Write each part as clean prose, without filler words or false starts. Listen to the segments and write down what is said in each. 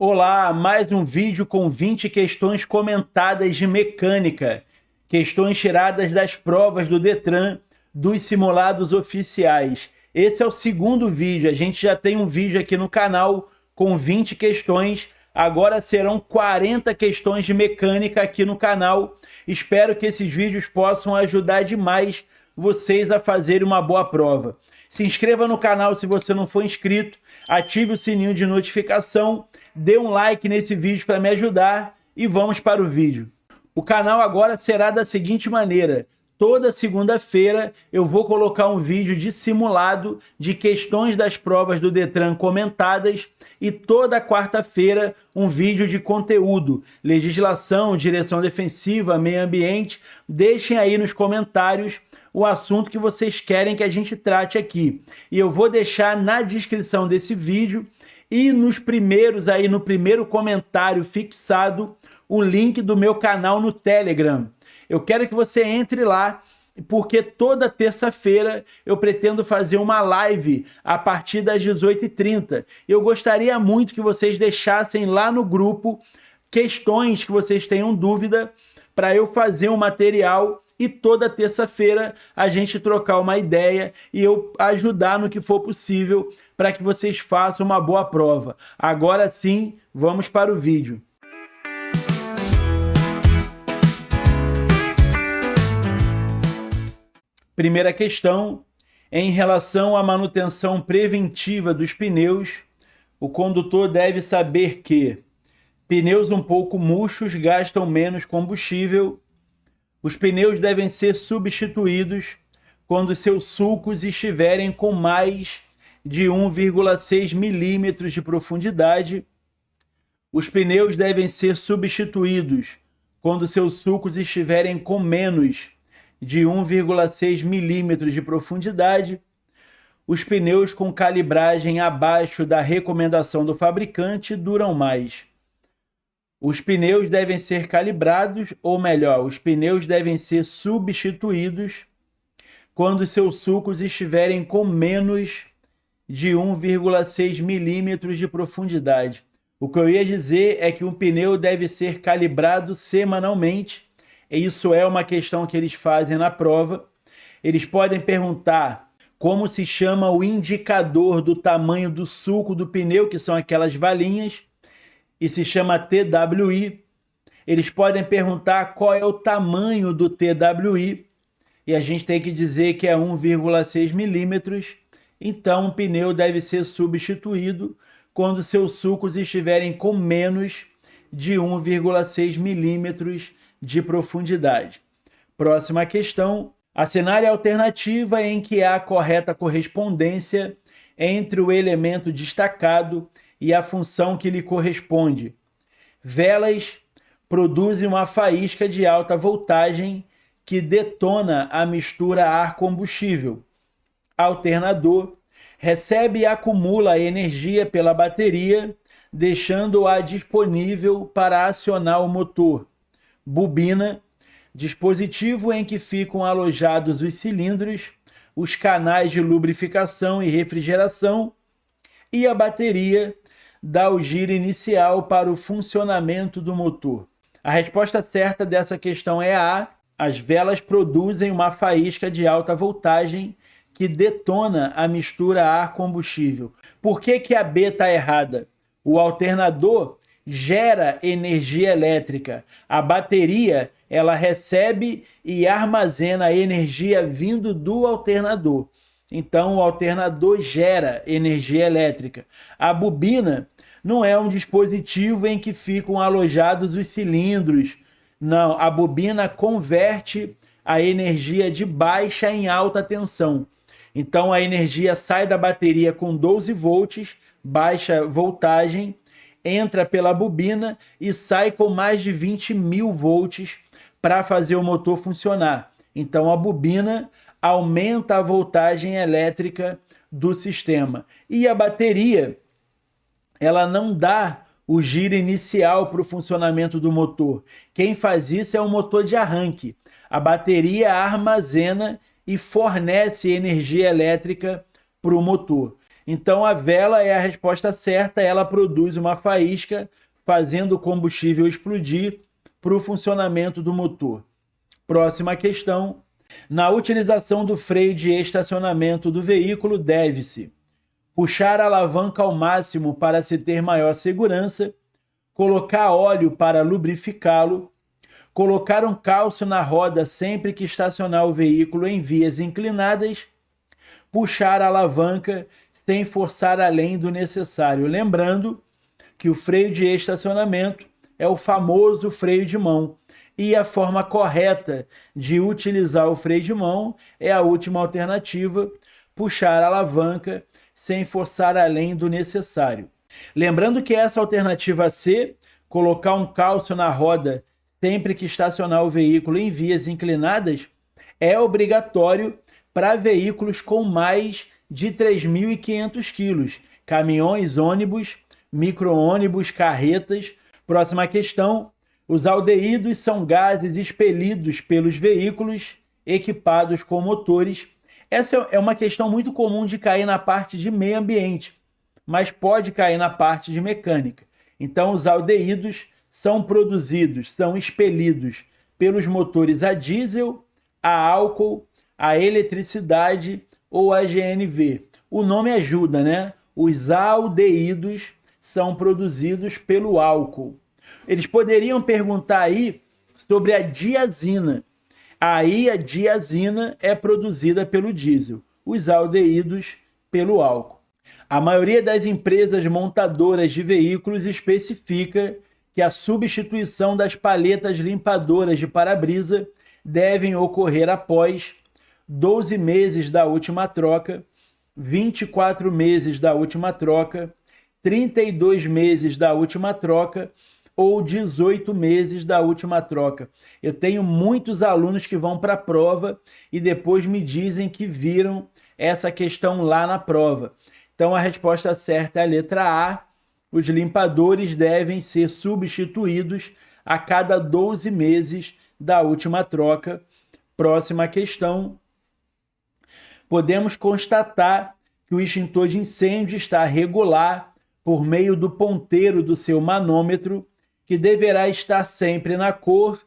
Olá, mais um vídeo com 20 questões comentadas de mecânica. Questões tiradas das provas do Detran, dos simulados oficiais. Esse é o segundo vídeo, a gente já tem um vídeo aqui no canal com 20 questões. Agora serão 40 questões de mecânica aqui no canal. Espero que esses vídeos possam ajudar demais vocês a fazerem uma boa prova. Se inscreva no canal se você não for inscrito, ative o sininho de notificação, dê um like nesse vídeo para me ajudar e vamos para o vídeo. O canal agora será da seguinte maneira: toda segunda-feira eu vou colocar um vídeo de simulado de questões das provas do Detran comentadas e toda quarta-feira um vídeo de conteúdo, legislação, direção defensiva, meio ambiente. Deixem aí nos comentários o assunto que vocês querem que a gente trate aqui. E eu vou deixar na descrição desse vídeo e nos primeiros aí, no primeiro comentário fixado, o link do meu canal no Telegram. Eu quero que você entre lá, porque toda terça-feira eu pretendo fazer uma live a partir das 18h30. Eu gostaria muito que vocês deixassem lá no grupo questões que vocês tenham dúvida para eu fazer um material e toda terça-feira a gente trocar uma ideia e eu ajudar no que for possível para que vocês façam uma boa prova. Agora sim, vamos para o vídeo. Primeira questão: em relação à manutenção preventiva dos pneus, o condutor deve saber que pneus um pouco murchos gastam menos combustível. Os pneus devem ser substituídos quando seus sulcos estiverem com mais de 1,6 milímetros de profundidade. Os pneus devem ser substituídos quando seus sulcos estiverem com menos de 1,6 milímetros de profundidade. Os pneus com calibragem abaixo da recomendação do fabricante duram mais. Os pneus devem ser calibrados, ou melhor, os pneus devem ser substituídos quando seus sulcos estiverem com menos de 1,6 milímetros de profundidade. O que eu ia dizer é que um pneu deve ser calibrado semanalmente. Isso é uma questão que eles fazem na prova. Eles podem perguntar como se chama o indicador do tamanho do sulco do pneu, que são aquelas valinhas, e se chama TWI. Eles podem perguntar qual é o tamanho do TWI, e a gente tem que dizer que é 1,6 milímetros. Então, o pneu deve ser substituído quando seus sulcos estiverem com menos de 1,6 milímetros de profundidade. Próxima questão: assinale a alternativa em que há a correta correspondência entre o elemento destacado e a função que lhe corresponde. Velas produzem uma faísca de alta voltagem que detona a mistura ar-combustível. Alternador recebe e acumula energia pela bateria, deixando-a disponível para acionar o motor. Bobina, dispositivo em que ficam alojados os cilindros, os canais de lubrificação e refrigeração, e a bateria dá o giro inicial para o funcionamento do motor. A resposta certa dessa questão é a A. As velas produzem uma faísca de alta voltagem que detona a mistura ar-combustível. Por que a B está errada? O alternador gera energia elétrica. A bateria, ela recebe e armazena energia vindo do alternador. Então, o alternador gera energia elétrica. A bobina não é um dispositivo em que ficam alojados os cilindros. Não, a bobina converte a energia de baixa em alta tensão. Então, a energia sai da bateria com 12 volts, baixa voltagem, entra pela bobina e sai com mais de 20.000 volts para fazer o motor funcionar. Então, a bobina aumenta a voltagem elétrica do sistema. E a bateria, ela não dá o giro inicial para o funcionamento do motor. Quem faz isso é o motor de arranque. A bateria armazena e fornece energia elétrica para o motor. Então a vela é a resposta certa, ela produz uma faísca, fazendo o combustível explodir para o funcionamento do motor. Próxima questão. Na utilização do freio de estacionamento do veículo, deve-se puxar a alavanca ao máximo para se ter maior segurança, colocar óleo para lubrificá-lo, colocar um calço na roda sempre que estacionar o veículo em vias inclinadas, puxar a alavanca sem forçar além do necessário. Lembrando que o freio de estacionamento é o famoso freio de mão, e a forma correta de utilizar o freio de mão é a última alternativa, puxar a alavanca sem forçar além do necessário. Lembrando que essa alternativa C, colocar um calço na roda sempre que estacionar o veículo em vias inclinadas, é obrigatório para veículos com mais de 3.500 quilos, caminhões, ônibus, micro-ônibus, carretas. Próxima questão. Os aldeídos são gases expelidos pelos veículos equipados com motores. Essa é uma questão muito comum de cair na parte de meio ambiente, mas pode cair na parte de mecânica. Então, os aldeídos são produzidos, são expelidos pelos motores a diesel, a álcool, a eletricidade ou a GNV. O nome ajuda, né? Os aldeídos são produzidos pelo álcool. Eles poderiam perguntar aí sobre a diazina. Aí a diazina é produzida pelo diesel, os aldeídos pelo álcool. A maioria das empresas montadoras de veículos especifica que a substituição das paletas limpadoras de para-brisa devem ocorrer após 12 meses da última troca, 24 meses da última troca, 32 meses da última troca ou 18 meses da última troca. Eu tenho muitos alunos que vão para a prova e depois me dizem que viram essa questão lá na prova. Então a resposta certa é a letra A. Os limpadores devem ser substituídos a cada 12 meses da última troca. Próxima questão. Podemos constatar que o extintor de incêndio está regular por meio do ponteiro do seu manômetro, que deverá estar sempre na cor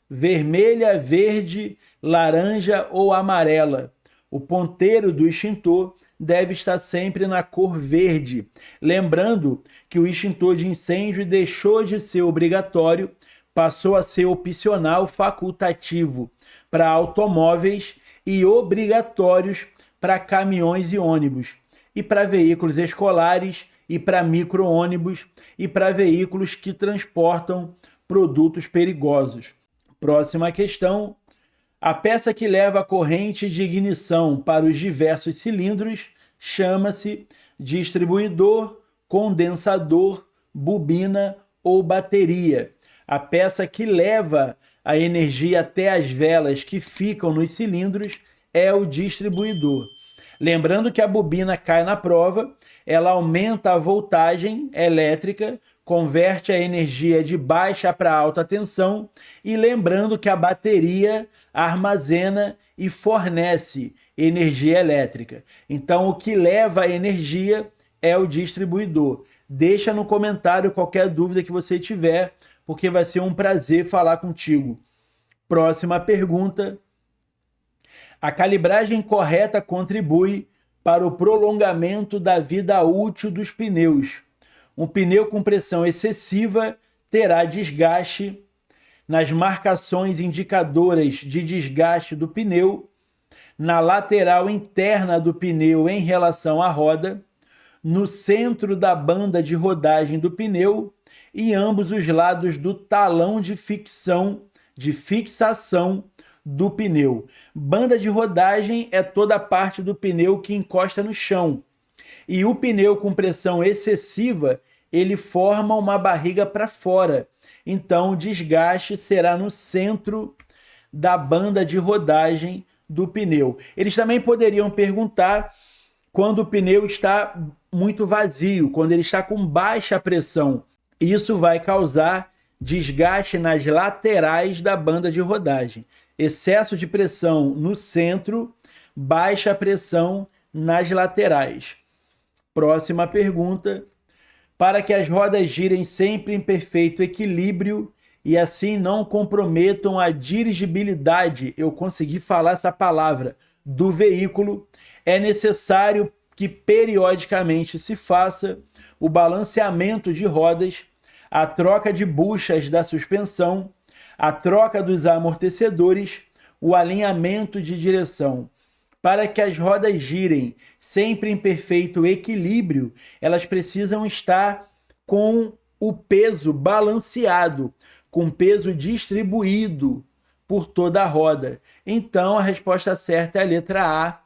vermelha, verde, laranja ou amarela. O ponteiro do extintor deve estar sempre na cor verde. Lembrando que o extintor de incêndio deixou de ser obrigatório, passou a ser opcional facultativo para automóveis e obrigatórios para caminhões e ônibus, e para veículos escolares, e para micro-ônibus, e para veículos que transportam produtos perigosos. Próxima questão. A peça que leva a corrente de ignição para os diversos cilindros chama-se distribuidor, condensador, bobina ou bateria. A peça que leva a energia até as velas que ficam nos cilindros é o distribuidor. Lembrando que a bobina cai na prova, ela aumenta a voltagem elétrica, converte a energia de baixa para alta tensão, e lembrando que a bateria armazena e fornece energia elétrica. Então, o que leva a energia é o distribuidor. Deixa no comentário qualquer dúvida que você tiver, porque vai ser um prazer falar contigo. Próxima pergunta. A calibragem correta contribui para o prolongamento da vida útil dos pneus. Um pneu com pressão excessiva terá desgaste nas marcações indicadoras de desgaste do pneu, na lateral interna do pneu em relação à roda, no centro da banda de rodagem do pneu e ambos os lados do talão de fixação do pneu. Banda de rodagem é toda a parte do pneu que encosta no chão. E o pneu com pressão excessiva, ele forma uma barriga para fora. Então, o desgaste será no centro da banda de rodagem do pneu. Eles também poderiam perguntar quando o pneu está muito vazio, quando ele está com baixa pressão. Isso vai causar desgaste nas laterais da banda de rodagem. Excesso de pressão no centro, baixa pressão nas laterais. Próxima pergunta. Para que as rodas girem sempre em perfeito equilíbrio e assim não comprometam a dirigibilidade, eu consegui falar essa palavra, do veículo, é necessário que periodicamente se faça o balanceamento de rodas, a troca de buchas da suspensão, a troca dos amortecedores, o alinhamento de direção. Para que as rodas girem sempre em perfeito equilíbrio, elas precisam estar com o peso balanceado, com peso distribuído por toda a roda. Então, a resposta certa é a letra A.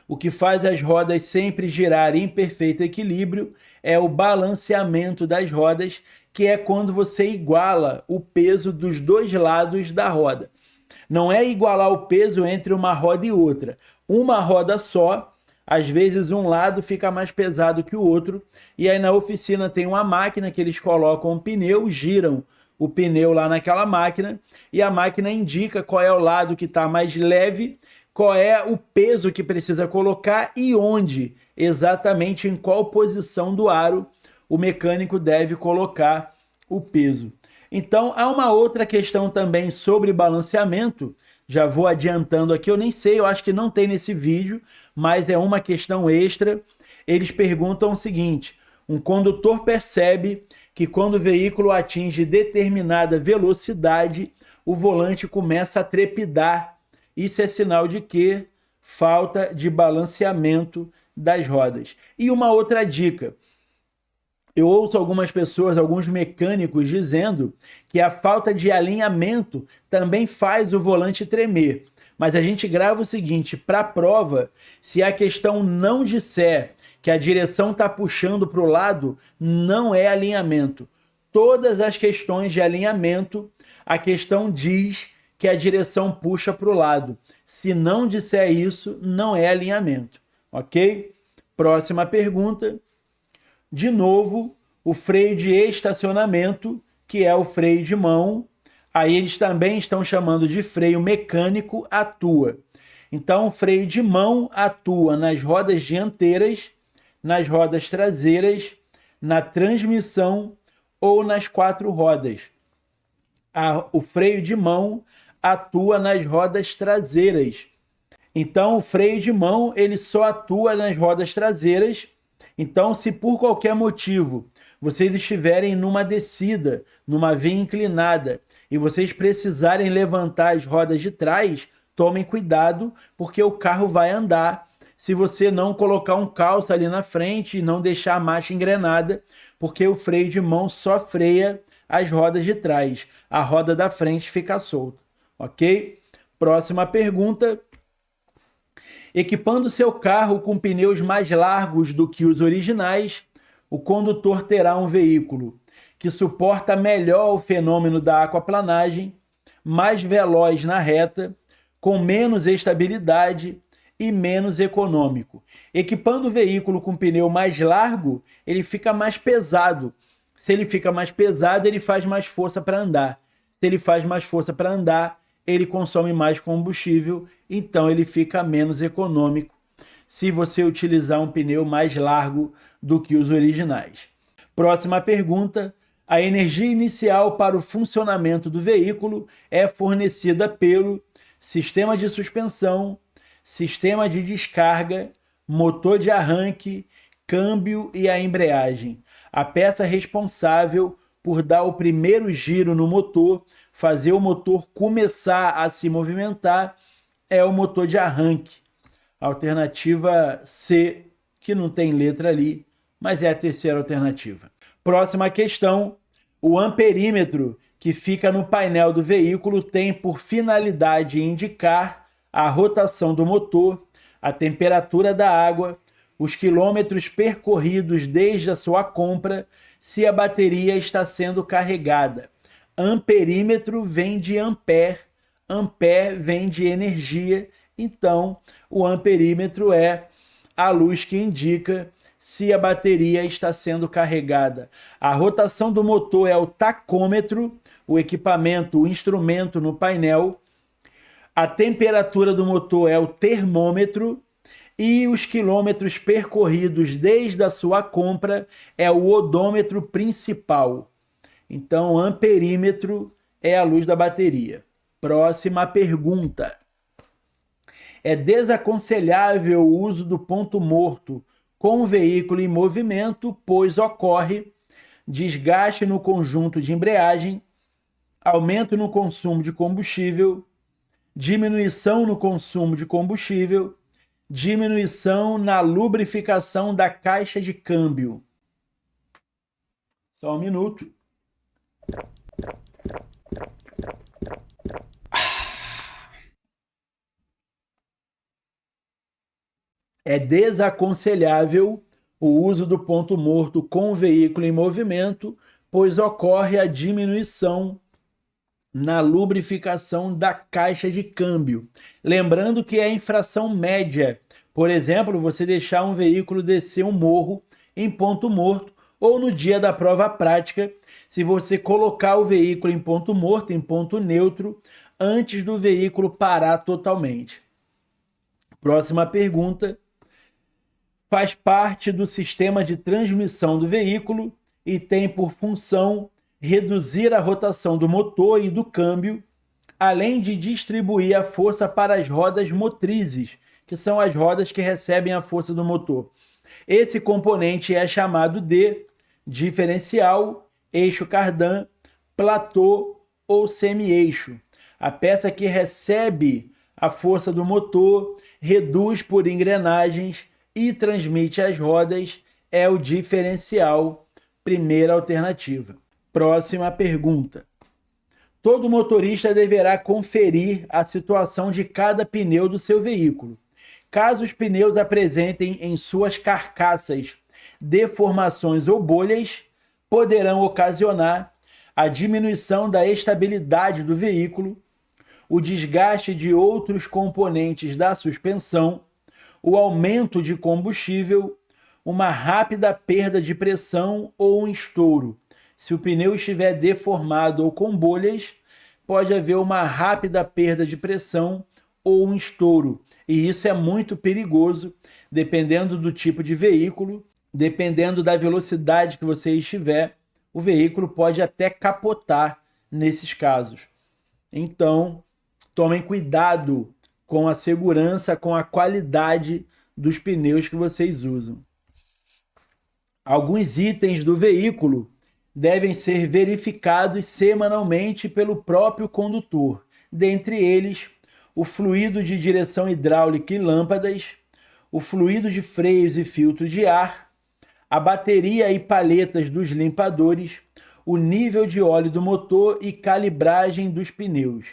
O que faz as rodas sempre girarem em perfeito equilíbrio é o balanceamento das rodas, que é quando você iguala o peso dos dois lados da roda. Não é igualar o peso entre uma roda e outra. Uma roda só, às vezes um lado fica mais pesado que o outro, e aí na oficina tem uma máquina que eles colocam um pneu, giram o pneu lá naquela máquina, e a máquina indica qual é o lado que está mais leve, qual é o peso que precisa colocar e onde, exatamente em qual posição do aro, o mecânico deve colocar o peso. Então, há uma outra questão também sobre balanceamento, já vou adiantando aqui, eu nem sei, eu acho que não tem nesse vídeo, mas é uma questão extra. Eles perguntam o seguinte: um condutor percebe que quando o veículo atinge determinada velocidade, o volante começa a trepidar. Isso é sinal de quê? Falta de balanceamento das rodas. E uma outra dica: eu ouço algumas pessoas, alguns mecânicos dizendo que a falta de alinhamento também faz o volante tremer. Mas a gente grava o seguinte, para a prova, se a questão não disser que a direção está puxando para o lado, não é alinhamento. Todas as questões de alinhamento, a questão diz que a direção puxa para o lado. Se não disser isso, não é alinhamento. Ok? Próxima pergunta. De novo, o freio de estacionamento, que é o freio de mão, aí eles também estão chamando de freio mecânico, atua. Então, o freio de mão atua nas rodas dianteiras, nas rodas traseiras, na transmissão ou nas quatro rodas. O freio de mão atua nas rodas traseiras. Então, o freio de mão ele só atua nas rodas traseiras. Então, se por qualquer motivo vocês estiverem numa descida, numa via inclinada, e vocês precisarem levantar as rodas de trás, tomem cuidado, porque o carro vai andar se você não colocar um calço ali na frente e não deixar a marcha engrenada, porque o freio de mão só freia as rodas de trás. A roda da frente fica solta, ok? Próxima pergunta. Equipando seu carro com pneus mais largos do que os originais, o condutor terá um veículo que suporta melhor o fenômeno da aquaplanagem, mais veloz na reta, com menos estabilidade e menos econômico. Equipando o veículo com pneu mais largo, ele fica mais pesado. Se ele fica mais pesado, ele faz mais força para andar. Se ele faz mais força para andar, ele consome mais combustível, então ele fica menos econômico se você utilizar um pneu mais largo do que os originais. Próxima pergunta. A energia inicial para o funcionamento do veículo é fornecida pelo sistema de suspensão, sistema de descarga, motor de arranque, câmbio e a embreagem. A peça responsável por dar o primeiro giro no motor, fazer o motor começar a se movimentar, é o motor de arranque. Alternativa C, que não tem letra ali, mas é a terceira alternativa. Próxima questão. O amperímetro que fica no painel do veículo tem por finalidade indicar a rotação do motor, a temperatura da água, os quilômetros percorridos desde a sua compra, se a bateria está sendo carregada. Amperímetro vem de ampere, ampere vem de energia, então o amperímetro é a luz que indica se a bateria está sendo carregada. A rotação do motor é o tacômetro, o equipamento, o instrumento no painel. A temperatura do motor é o termômetro e os quilômetros percorridos desde a sua compra é o odômetro principal. Então, amperímetro é a luz da bateria. Próxima pergunta. É desaconselhável o uso do ponto morto com o veículo em movimento, pois ocorre desgaste no conjunto de embreagem, aumento no consumo de combustível, diminuição no consumo de combustível, diminuição na lubrificação da caixa de câmbio. Só um minuto. É desaconselhável o uso do ponto morto com o veículo em movimento, pois ocorre a diminuição na lubrificação da caixa de câmbio. Lembrando que é a infração média. Por exemplo, você deixar um veículo descer um morro em ponto morto, ou no dia da prova prática, se você colocar o veículo em ponto morto, em ponto neutro, antes do veículo parar totalmente. Próxima pergunta. Faz parte do sistema de transmissão do veículo e tem por função reduzir a rotação do motor e do câmbio, além de distribuir a força para as rodas motrizes, que são as rodas que recebem a força do motor. Esse componente é chamado de diferencial, eixo cardan, platô ou semi-eixo. A peça que recebe a força do motor, reduz por engrenagens e transmite as rodas é o diferencial, primeira alternativa. Próxima pergunta. Todo motorista deverá conferir a situação de cada pneu do seu veículo. Caso os pneus apresentem em suas carcaças deformações ou bolhas, poderão ocasionar a diminuição da estabilidade do veículo, o desgaste de outros componentes da suspensão, o aumento de combustível, uma rápida perda de pressão ou um estouro. Se o pneu estiver deformado ou com bolhas, pode haver uma rápida perda de pressão ou um estouro. E isso é muito perigoso, dependendo do tipo de veículo, dependendo da velocidade que você estiver, o veículo pode até capotar nesses casos. Então, tomem cuidado com a segurança, com a qualidade dos pneus que vocês usam. Alguns itens do veículo devem ser verificados semanalmente pelo próprio condutor, dentre eles o fluido de direção hidráulica e lâmpadas, o fluido de freios e filtro de ar, a bateria e palhetas dos limpadores, o nível de óleo do motor e calibragem dos pneus.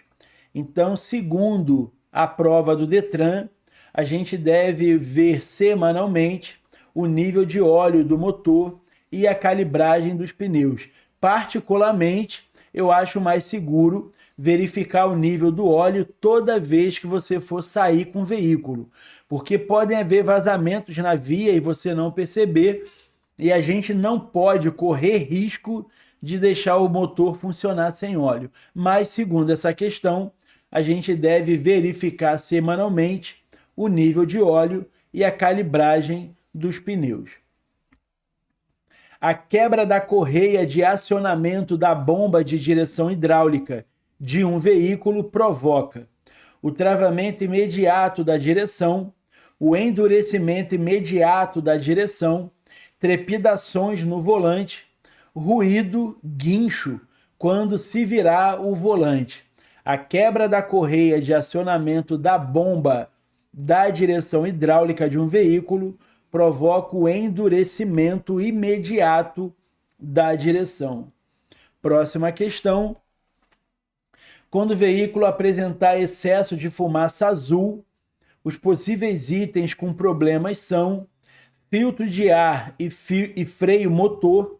Então, segundo a prova do Detran, a gente deve ver semanalmente o nível de óleo do motor e a calibragem dos pneus. Particularmente, eu acho mais seguro verificar o nível do óleo toda vez que você for sair com o veículo, porque podem haver vazamentos na via e você não perceber, e a gente não pode correr risco de deixar o motor funcionar sem óleo. Mas, segundo essa questão, a gente deve verificar semanalmente o nível de óleo e a calibragem dos pneus. A quebra da correia de acionamento da bomba de direção hidráulica de um veículo provoca o travamento imediato da direção, o endurecimento imediato da direção, trepidações no volante, ruído, guincho quando se virar o volante. A quebra da correia de acionamento da bomba da direção hidráulica de um veículo provoca o endurecimento imediato da direção. Próxima questão. Quando o veículo apresentar excesso de fumaça azul, os possíveis itens com problemas são filtro de ar e freio motor,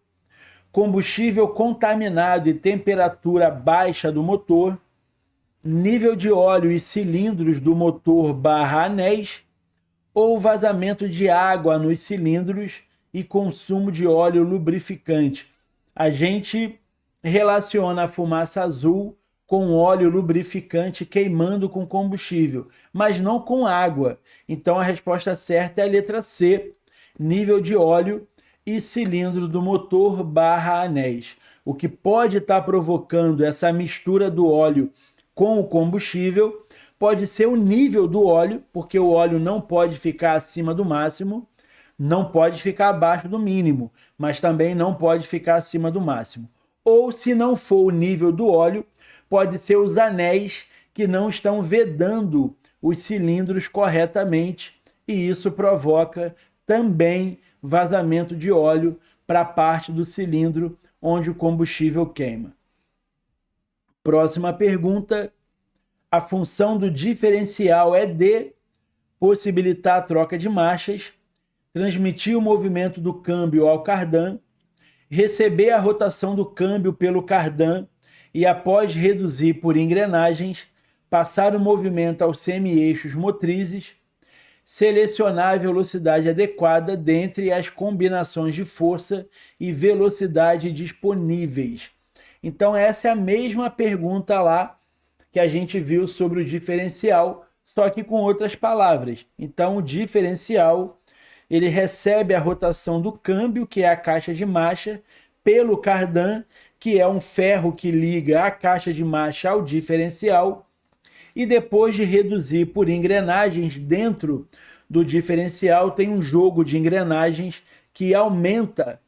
combustível contaminado e temperatura baixa do motor, nível de óleo e cilindros do motor / anéis, ou vazamento de água nos cilindros e consumo de óleo lubrificante. A gente relaciona a fumaça azul com óleo lubrificante queimando com combustível, mas não com água. Então a resposta certa é a letra C, nível de óleo e cilindro do motor barra anéis. O que pode estar provocando essa mistura do óleo com o combustível pode ser o nível do óleo, porque o óleo não pode ficar acima do máximo, não pode ficar abaixo do mínimo, mas também não pode ficar acima do máximo. Ou, se não for o nível do óleo, pode ser os anéis que não estão vedando os cilindros corretamente, e isso provoca também vazamento de óleo para a parte do cilindro onde o combustível queima. Próxima pergunta. A função do diferencial é de possibilitar a troca de marchas, transmitir o movimento do câmbio ao cardan, receber a rotação do câmbio pelo cardan e, após reduzir por engrenagens, passar o movimento aos semi-eixos motrizes, selecionar a velocidade adequada dentre as combinações de força e velocidade disponíveis. Então essa é a mesma pergunta lá que a gente viu sobre o diferencial, só que com outras palavras. Então o diferencial, ele recebe a rotação do câmbio, que é a caixa de marcha, pelo cardan, que é um ferro que liga a caixa de marcha ao diferencial, e depois de reduzir por engrenagens dentro do diferencial, tem um jogo de engrenagens que aumenta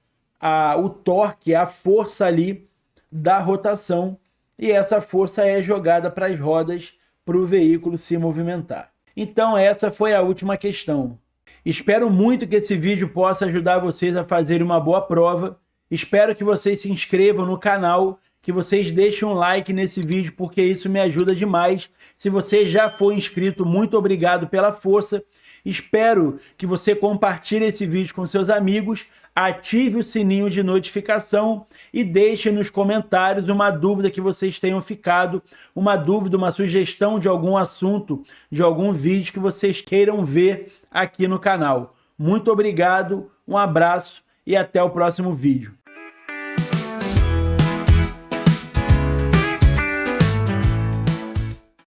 o torque, a força ali da rotação, e essa força é jogada para as rodas para o veículo se movimentar. Então essa foi a última questão. Espero muito que esse vídeo possa ajudar vocês a fazerem uma boa prova. Espero que vocês se inscrevam no canal, que vocês deixem um like nesse vídeo, porque isso me ajuda demais. Se você já for inscrito, muito obrigado pela força. Espero que você compartilhe esse vídeo com seus amigos, ative o sininho de notificação e deixe nos comentários uma dúvida que vocês tenham ficado, uma dúvida, uma sugestão de algum assunto, de algum vídeo que vocês queiram ver aqui no canal. Muito obrigado, um abraço e até o próximo vídeo.